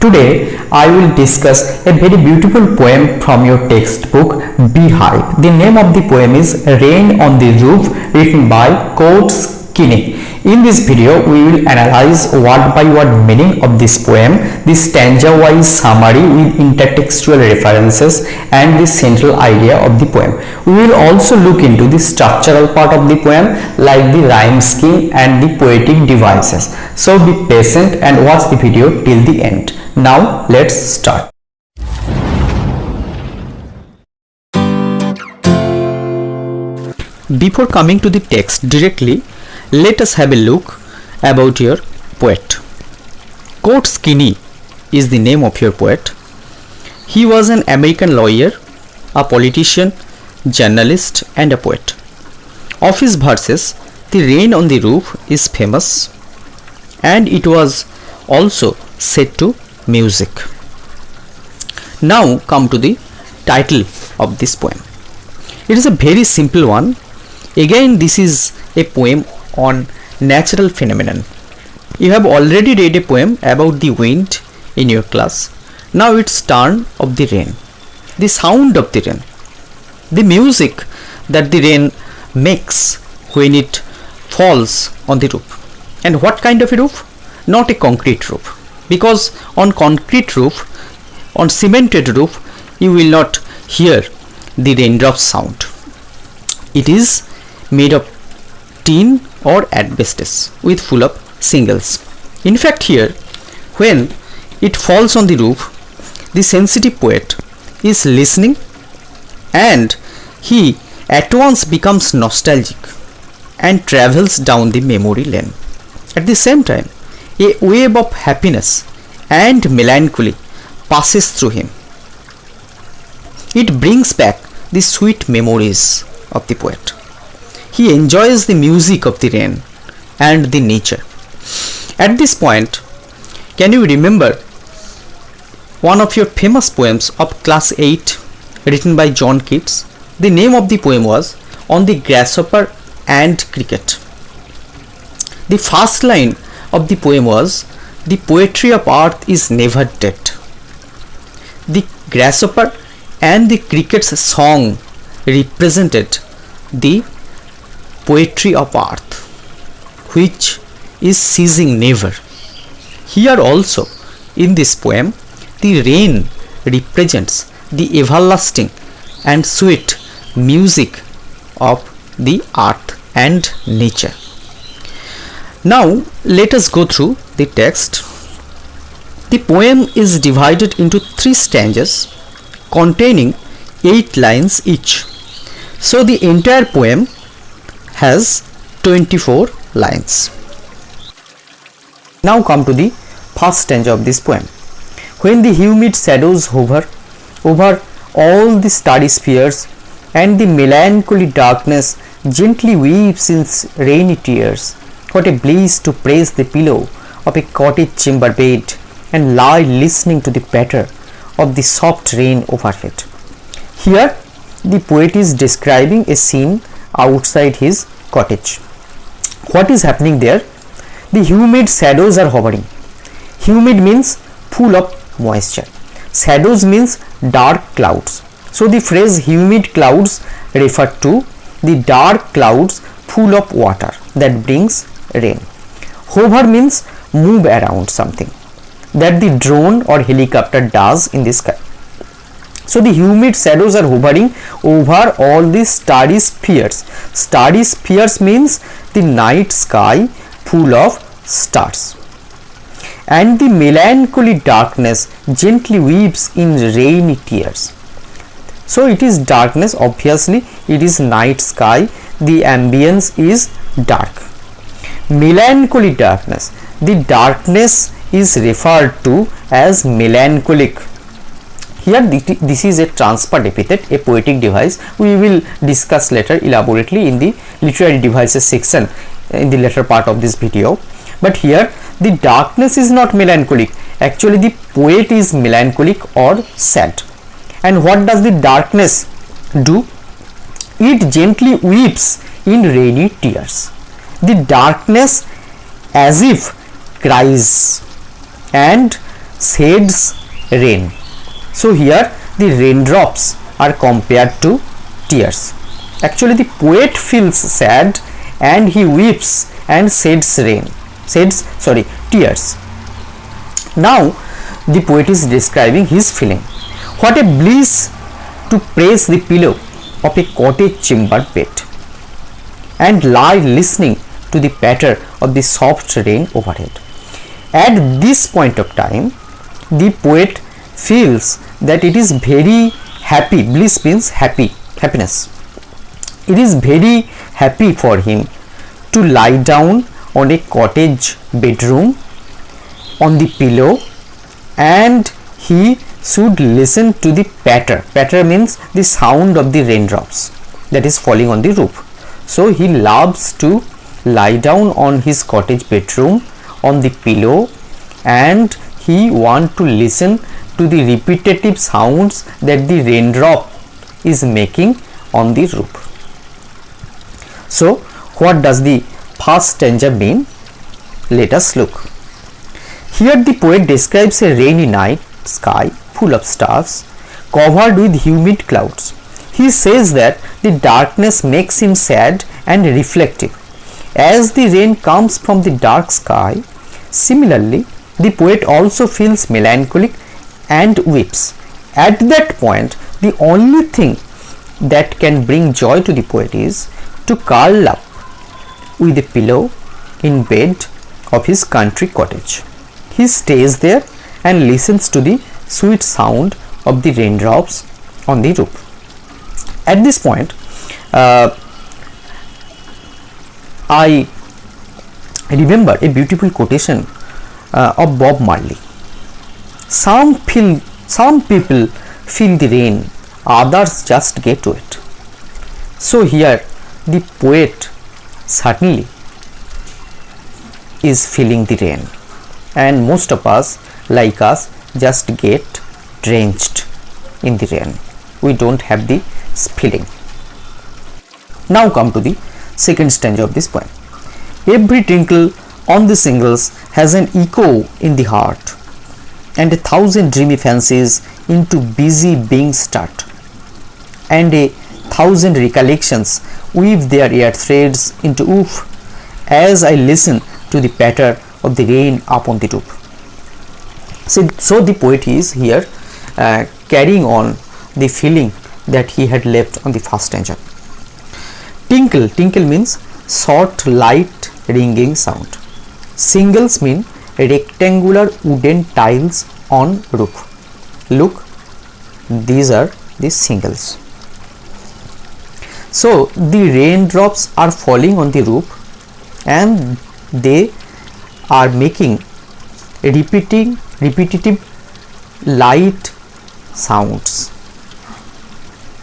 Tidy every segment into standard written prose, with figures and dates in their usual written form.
Today I will discuss a very beautiful poem from your textbook Beehive. The name of the poem is Rain on the Roof, written by Kinney. In this video we will analyze word by word meaning of this poem, the stanza wise summary with intertextual references and the central idea of the poem. We will also look into the structural part of the poem like the rhyme scheme and the poetic devices. So be patient and watch the video till the end. Now let's start. Before coming to the text directly, let us have a look about your poet. Kinney is the name of your poet. He was an American lawyer, a politician, journalist and a poet. Of his verses, The Rain on the Roof is famous and it was also set to music. Now come to the title of this poem. It is a very simple one. Again, this is a poem on natural phenomenon. You have already read a poem about the wind in your class. Now it's turn of the rain. The sound of the rain. The music that the rain makes when it falls on the roof. And what kind of a roof? Not a concrete roof. Because on concrete roof, on cemented roof, you will not hear the raindrops sound. It is made of tin or asbestos with full of shingles. In fact, here, when it falls on the roof, the sensitive poet is listening and he at once becomes nostalgic and travels down the memory lane. At the same time, a wave of happiness and melancholy passes through him. It brings back the sweet memories of the poet. He enjoys the music of the rain and the nature. At this point, can you remember one of your famous poems of class 8 written by John Keats? The name of the poem was On the Grasshopper and Cricket. The first line of the poem was, The poetry of earth is never dead. The grasshopper and the cricket's song represented the poetry of earth, which is ceasing never. Here also, in this poem, the rain represents the everlasting and sweet music of the earth and nature. Now, let us go through the text. The poem is divided into 3 stanzas containing 8 lines each. So, the entire poem has 24 lines. Now come to the first stanza of this poem. When the humid shadows hover over all the starry spheres and the melancholy darkness gently weeps in rainy tears, what a bliss to press the pillow of a cottage chamber bed and lie listening to the patter of the soft rain overhead. Here the poet is describing a scene outside his cottage. What is happening there? The humid shadows are hovering. Humid means full of moisture. Shadows means dark clouds. So the phrase humid clouds refer to the dark clouds full of water that brings rain. Hover means move around something that the drone or helicopter does in the sky. So the humid shadows are hovering over all the starry spheres. Starry spheres means the night sky full of stars. And the melancholy darkness gently weeps in rainy tears. So it is darkness, obviously it is night sky, the ambience is dark. Melancholy darkness, the darkness is referred to as melancholic. Here this is a transferred epithet, a poetic device. We will discuss later elaborately in the literary devices section in the later part of this video. But here the darkness is not melancholic. Actually the poet is melancholic or sad. And what does the darkness do? It gently weeps in rainy tears. The darkness as if cries and sheds rain. So here the raindrops are compared to tears. Actually the poet feels sad and he weeps and sheds tears. Now the poet is describing his feeling. What a bliss to press the pillow of a cottage chamber bed and lie listening to the patter of the soft rain overhead. At this point of time, the poet feels that it is very happy. Bliss means happiness. It is very happy for him to lie down on a cottage bedroom on the pillow, and he should listen to the patter. Patter means the sound of the raindrops that is falling on the roof. So he loves to lie down on his cottage bedroom on the pillow, and he want to listen to the repetitive sounds that the raindrop is making on the roof. So what does the first stanza mean? Let us look. Here the poet describes a rainy night sky full of stars covered with humid clouds. He says that the darkness makes him sad and reflective as the rain comes from the dark sky. Similarly, the poet also feels melancholic and weeps. At that point, the only thing that can bring joy to the poet is to curl up with a pillow in bed of his country cottage. He stays there and listens to the sweet sound of the raindrops on the roof. At this point, I remember a beautiful quotation of Bob Marley. Some people feel the rain, others just get wet. So here the poet certainly is feeling the rain, and most of us, like us, just get drenched in the rain. We don't have the feeling. Now come to the second stanza of this poem. Every tinkle on the shingles has an echo in the heart, and 1,000 dreamy fancies into busy being start, and 1,000 recollections weave their ear threads into woof as I listen to the patter of the rain upon the roof. So the poet is here carrying on the feeling that he had left on the first stanza. Tinkle means short light ringing sound. Shingles mean rectangular wooden tiles on roof. Look, these are the shingles. So the raindrops are falling on the roof and they are making repetitive light sounds,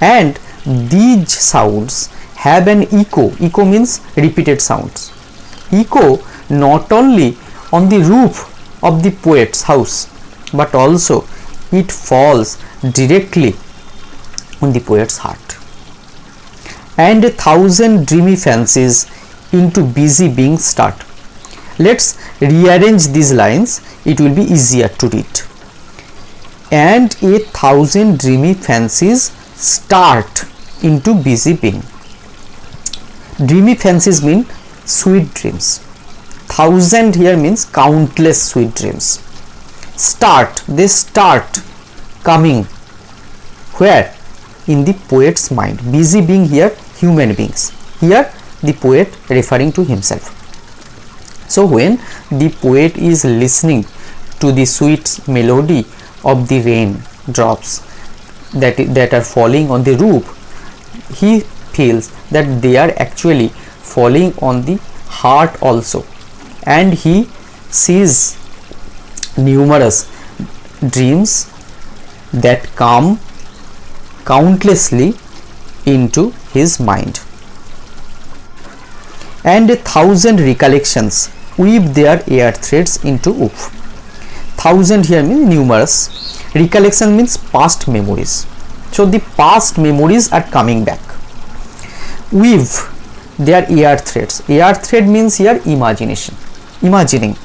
and these sounds have an echo. Echo means repeated sounds. Echo not only on the roof of the poet's house, but also it falls directly on the poet's heart. And 1,000 dreamy fancies into busy being start. Let's rearrange these lines, it will be easier to read. And 1,000 dreamy fancies start into busy being. Dreamy fancies mean sweet dreams. 1,000 here means countless sweet dreams. They start coming where? In the poet's mind. Busy being here, human beings. Here the poet referring to himself. So when the poet is listening to the sweet melody of the rain drops that are falling on the roof, he feels that they are actually falling on the heart also, and he sees numerous dreams that come countlessly into his mind. And 1,000 recollections weave their ear threads into woof. 1,000 here means numerous. Recollection means past memories. So the past memories are coming back. Weave their ear threads. Ear thread means here imagination, imagining.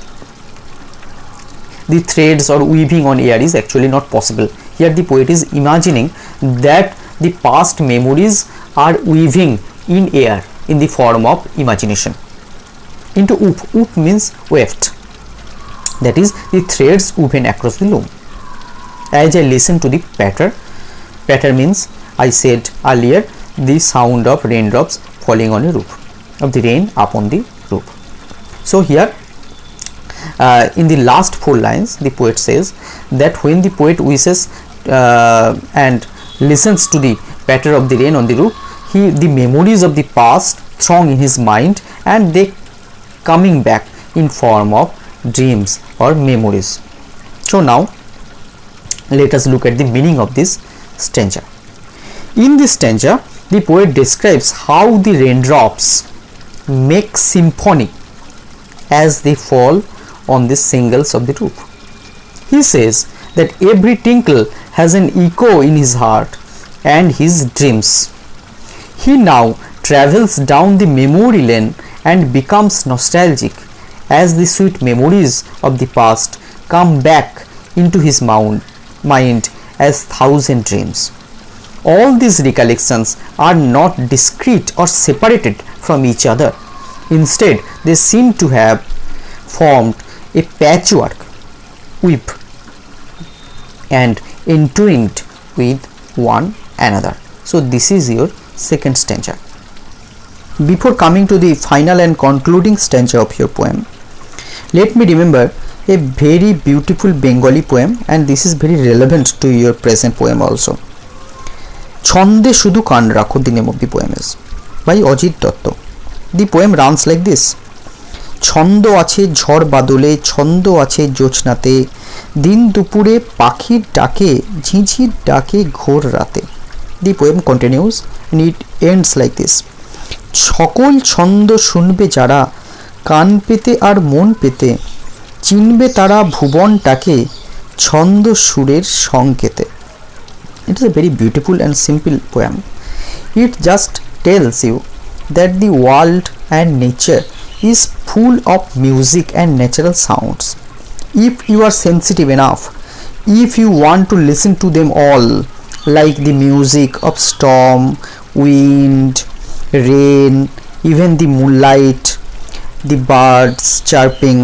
the threads or weaving on air is actually not possible. Here the poet is imagining that the past memories are weaving in air in the form of imagination into oop. Oop means weft, that is the threads woven across the loom. As I listen to the patter means, I said earlier, the sound of raindrops falling on a roof, of the rain upon the roof. So here in the last 4 lines the poet says that when the poet wishes and listens to the patter of the rain on the roof, the memories of the past throng in his mind and they coming back in form of dreams or memories. So now let us look at the meaning of this stanza. In this stanza, the poet describes how the raindrops make symphony as they fall on the shingles of the roof. He says that every tinkle has an echo in his heart and his dreams. He now travels down the memory lane and becomes nostalgic as the sweet memories of the past come back into his mind as thousand dreams. All these recollections are not discrete or separated from each other. Instead, they seem to have formed a patchwork web and entwined with one another. So this is your second stanza. Before coming to the final and concluding stanza of your poem, let me remember a very beautiful Bengali poem, and this is very relevant to your present poem also. Chonde Shudu Kan Rakho, the name of the poem is by Ajit Dotto. The poem runs like this: ছন্দ আছে ঝড় বাদলে, ছন্দ আছে জোছনাতে, দিন দুপুরে পাখির ডাকে, ঝিঝির ডাকে ঘোর রাতে. The poem continues and it ends like this: সকল ছন্দ শুনবে যারা, কান পেতে আর মন পেতে, চিনবে তারা ভুবনটাকে ছন্দ সুরের সংকেতে. It is a very beautiful and simple poem. It just tells you that the world and nature is full of music and natural sounds. If you are sensitive enough, if you want to listen to them all, like the music of storm, wind, rain, even the moonlight, the birds chirping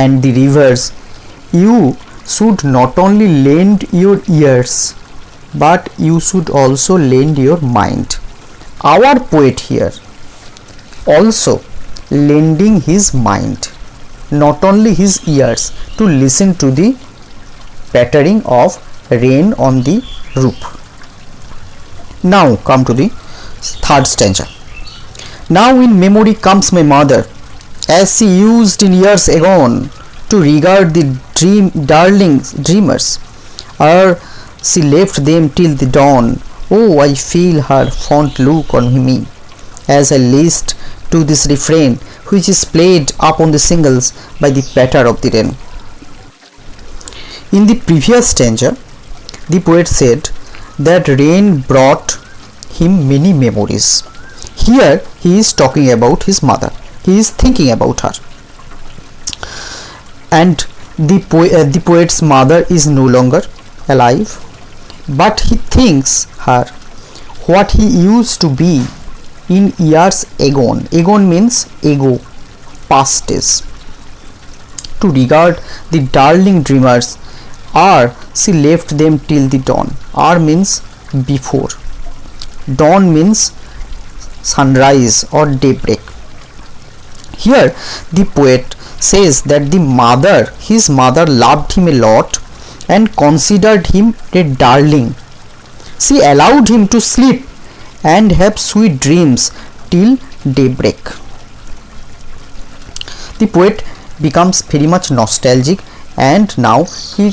and the rivers, you should not only lend your ears but you should also lend your mind. Our poet here also lending his mind, not only his ears, to listen to the pattering of rain on the roof. Now come to the third stanza. Now in memory comes my mother, as she used in years agone to regard the dreamers, or she left them till the dawn. Oh, I feel her fond look on me as I list to this refrain, which is played upon the shingles by the patter of the rain. In the previous stanza, the poet said that rain brought him many memories. Here he is talking about his mother. He is thinking about her. And the poet's mother is no longer alive, but he thinks her what he used to be in years agone. Agone means ago, past days. To regard the darling dreamers, or she left them till the dawn. Or means before. Dawn means sunrise or daybreak. Here the poet says that his mother loved him a lot and considered him a darling. She allowed him to sleep and have sweet dreams till daybreak. The poet becomes very much nostalgic and now he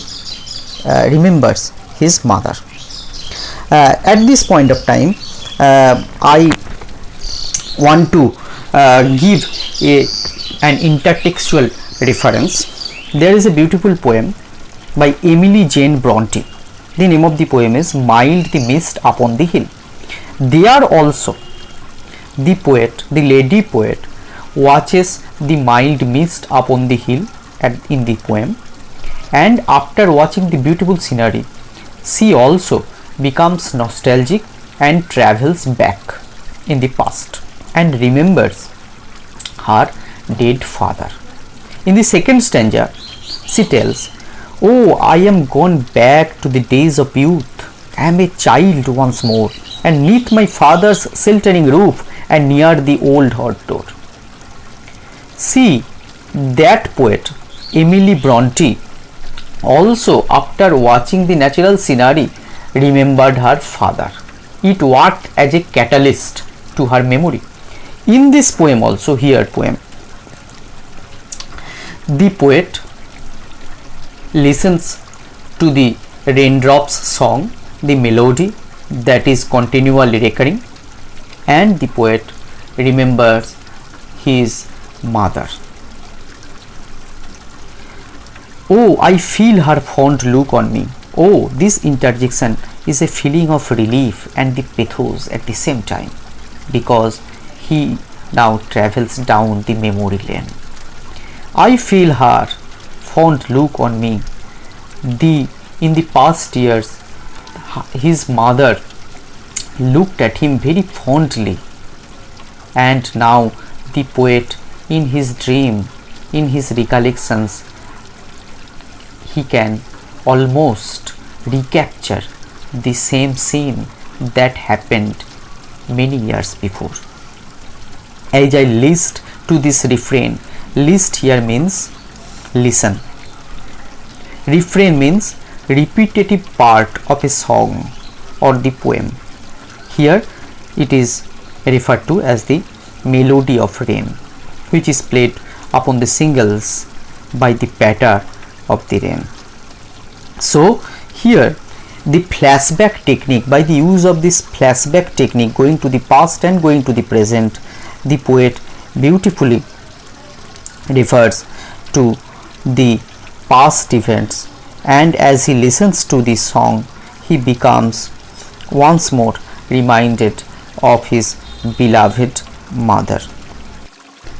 remembers his mother. At this point of time, I want to give an intertextual reference. There is a beautiful poem by Emily Jane Bronte. The name of the poem is Mild the Mist Upon the Hill. There also the lady poet watches the mild mist upon the hill in the poem, and after watching the beautiful scenery, she also becomes nostalgic and travels back in the past and remembers her dead father. In the second stanza, she tells, "Oh, I am gone back to the days of youth. I am a child once more, and neath my father's sheltering roof and near the old hot door." See, that poet, Emily Bronte, also after watching the natural scenery, remembered her father. It worked as a catalyst to her memory. In this poem also, the poet listens to the raindrops song, the melody that is continually recurring, and the poet remembers his mother. "Oh, I feel her fond look on me." Oh, this interjection is a feeling of relief and the pathos at the same time, because he now travels down the memory lane. I feel her fond look on me. In the past years, his mother looked at him very fondly, and now the poet, in his dream, in his recollections, he can almost recapture the same scene that happened many years before. As I list to this refrain, list here means listen. Refrain means repetitive part of a song or the poem. Here it is referred to as the melody of rain, which is played upon the singles by the patter of the rain. So here the flashback technique, by the use of this flashback technique, going to the past and going to the present, the poet beautifully refers to the past events, and as he listens to this song, he becomes once more reminded of his beloved mother.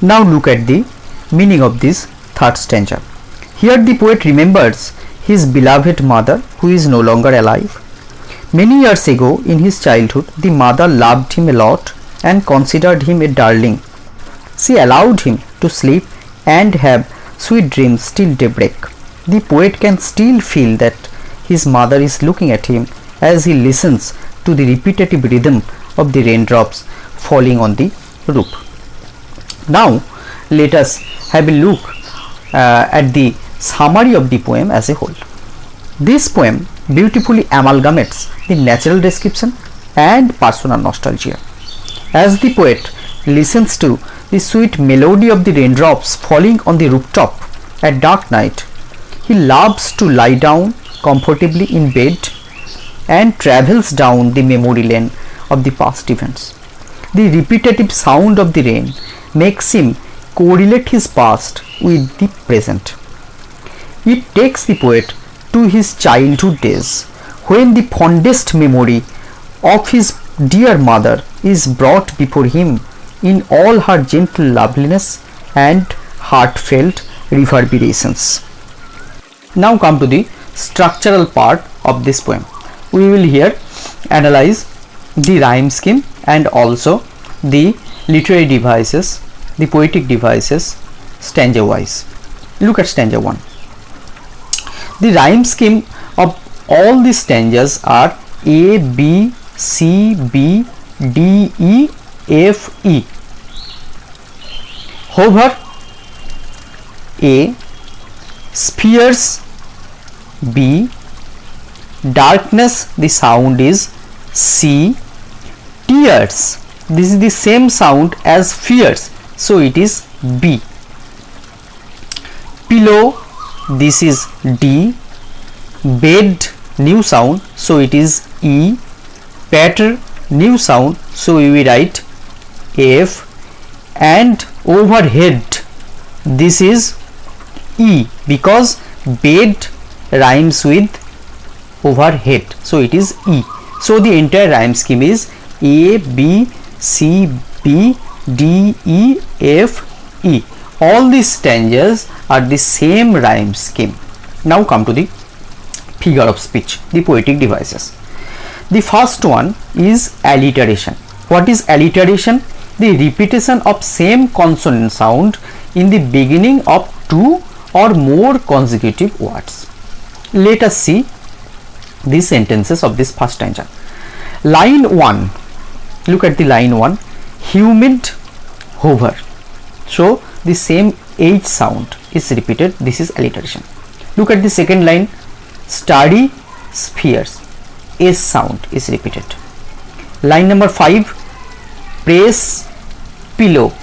Now look at the meaning of this third stanza. Here the poet remembers his beloved mother, who is no longer alive. Many years ago in his childhood, the mother loved him a lot and considered him a darling. She allowed him to sleep and have sweet dreams till daybreak. The poet can still feel that his mother is looking at him as he listens to the repetitive rhythm of the raindrops falling on the roof. Now let us have a look at the summary of the poem as a whole. This poem beautifully amalgamates the natural description and personal nostalgia. As the poet listens to the sweet melody of the raindrops falling on the rooftop at dark night, he loves to lie down comfortably in bed and travels down the memory lane of the past events. The repetitive sound of the rain makes him correlate his past with the present. It takes the poet to his childhood days, when the fondest memory of his dear mother is brought before him in all her gentle loveliness and heartfelt reverberations. Now come to the structural part of this poem. We will here analyze the rhyme scheme and also the literary devices, the poetic devices, stanza wise. Look at stanza 1. The rhyme scheme of all the stanzas are A, B, C, B, D, E, F, E. However, A, spheres, B, darkness, the sound is C, tears, this is the same sound as fears, so it is B. Pillow, this is D. Bed, new sound, so it is E. Patter, new sound, so we will write F. And overhead, this is E, because bed rhymes with overhead, so it is E. So the entire rhyme scheme is A, B, C, B, D, E, F, E. All these stanzas are the same rhyme scheme. Now come to the figure of speech, the poetic devices. The first one is alliteration. What is alliteration? The repetition of same consonant sound in the beginning of two or more consecutive words. Let us see the sentences of this first stanza. Line 1, look at the line 1, humid hover. So the same H sound is repeated. This is alliteration. Look at the second line, study spheres. S sound is repeated. Line number 5, press pillow.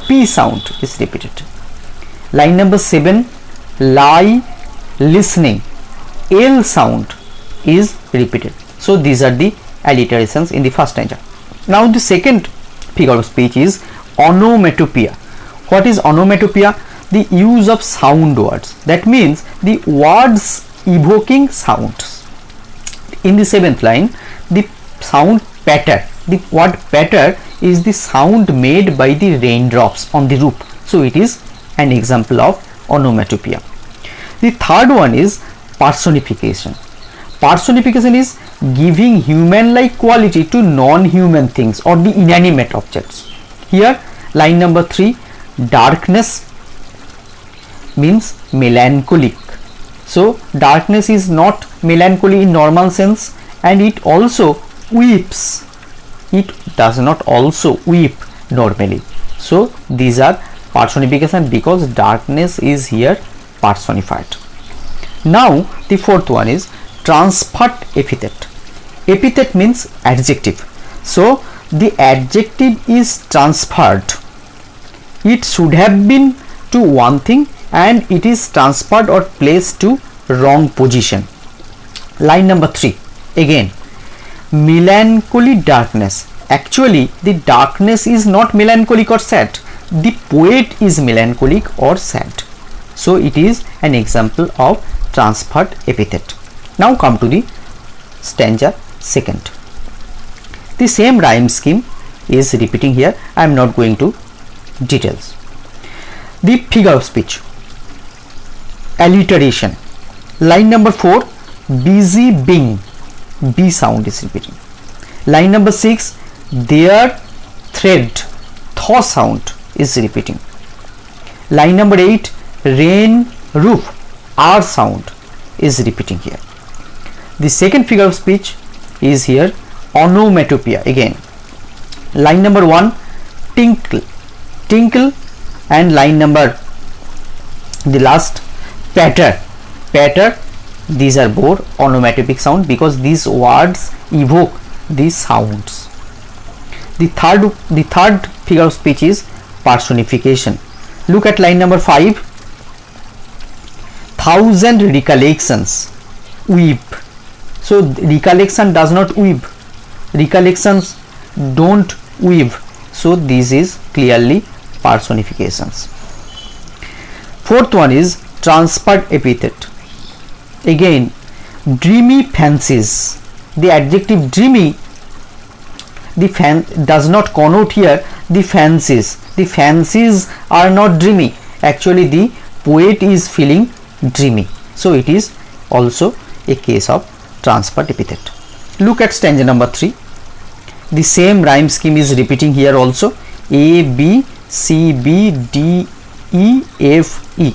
P sound is repeated. Line number 7, lie listening. L sound is repeated. So these are the alliterations in the first stanza. Now the second figure of speech is onomatopoeia. What is onomatopoeia? The use of sound words. That means the words evoking sounds. In the seventh line, the sound patter. The word patter is the sound made by the raindrops on the roof. So it is an example of onomatopoeia. The third one is personification. Personification is giving human-like quality to non-human things or the inanimate objects. Here, line number 3, darkness means melancholic. So darkness is not melancholy in normal sense, and it also weeps. It does not also weep normally. So these are personification because darkness is here personified. Now the fourth one is transferred epithet. Epithet means adjective. So the adjective is transferred. It should have been to one thing and it is transferred or placed to wrong position. Line number 3, again, melancholy darkness. Actually the darkness is not melancholic or sad. The poet is melancholic or sad. So it is an example of transferred epithet. Now come to the stanza second. The same rhyme scheme is repeating here. I am not going to details. The figure of speech, alliteration. Line number 4, busy being. B sound is repeating. Line number 6, their thread. Th sound is repeating. Line number 8, rain roof. R sound is repeating here. The second figure of speech is here onomatopoeia again. Line number 1, tinkle. Tinkle, and line number the last, patter. Patter, these are both onomatopoeic sound because these words evoke these sounds. The third figure of speech is personification. Look at line number 5, thousand recollections weep. So recollection does not weep. Recollections don't weep. So this is clearly personifications. Fourth one is transferred epithet. Again, dreamy fancies. The adjective dreamy, the does not connote here the fancies. The fancies are not dreamy. Actually the poet is feeling dreamy. So it is also a case of transferred epithet. Look at stanza number 3. The same rhyme scheme is repeating here also. A, B, C, B, D, E, F, E.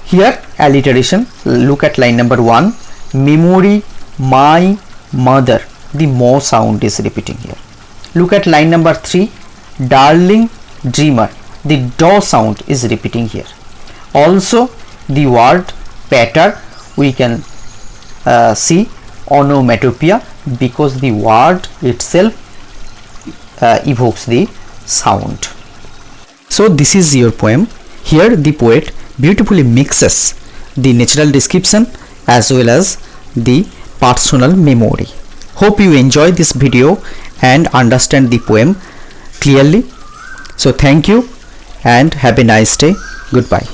Here alliteration. Look at line number 1. Memory, my mother. The mo sound is repeating here. Look at line number 3. Darling dreamer. The do sound is repeating here. Also the word patter, we can see onomatopoeia because the word itself evokes the sound. So this is your poem. Here the poet beautifully mixes the natural description as well as the personal memory. Hope you enjoy this video and understand the poem clearly. So thank you and have a nice day. Goodbye.